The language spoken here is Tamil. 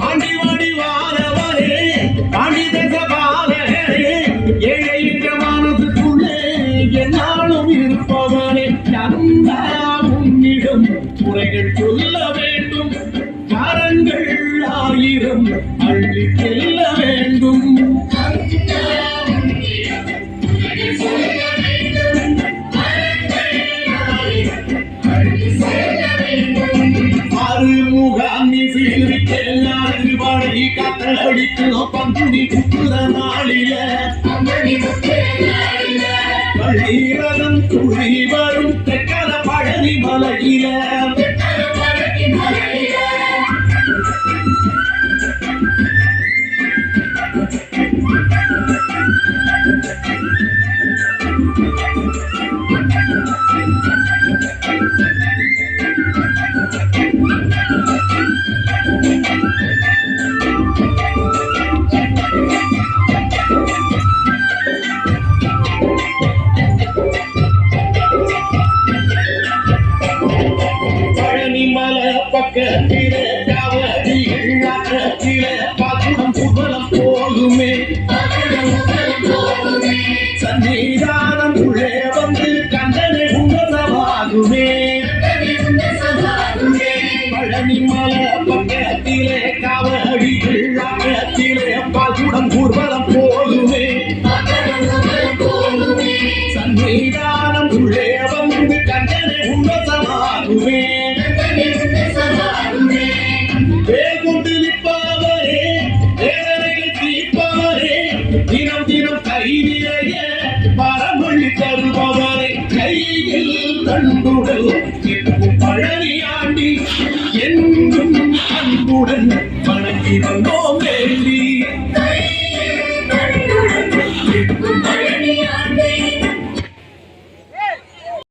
ஆண்டிவாடி வாரவரே ஆண்டி தேச பாலகரே ஏழை என்ற மனதுக்குள்ளே என்னாலும் இருப்பவரே நந்தா உன்னிடம் குறைகள் சொல்ல வேண்டும் கரங்கள் 1000 அள்ளி செல்ல வேண்டும் பங்குனி புத்துர நாளில பள்ளிரதம் துணி வரும் தெக்கர பழனி மலையில பக்கத்தில கவடிகள் அக்கத்தில பகுடம் புகழம் போகுமே சன்னிதானம் உள்ளே வந்து கண்டனை உங்கசமாகுமே பழனி மலை பக்கத்திலே கவடிகள் அக்கத்திலே பகுடம் புகழம் போகுமே சன்னிதானம் உள்ளே வந்து கண்டனை உங்கசமாகுமே தினம் தினம் கைதிலைய பரமொழி தருபவரை கையில் தண்டுடல் பழனி ஆண்டி என்றும் அன்புடன் வணங்கி வந்தோம் வேண்டி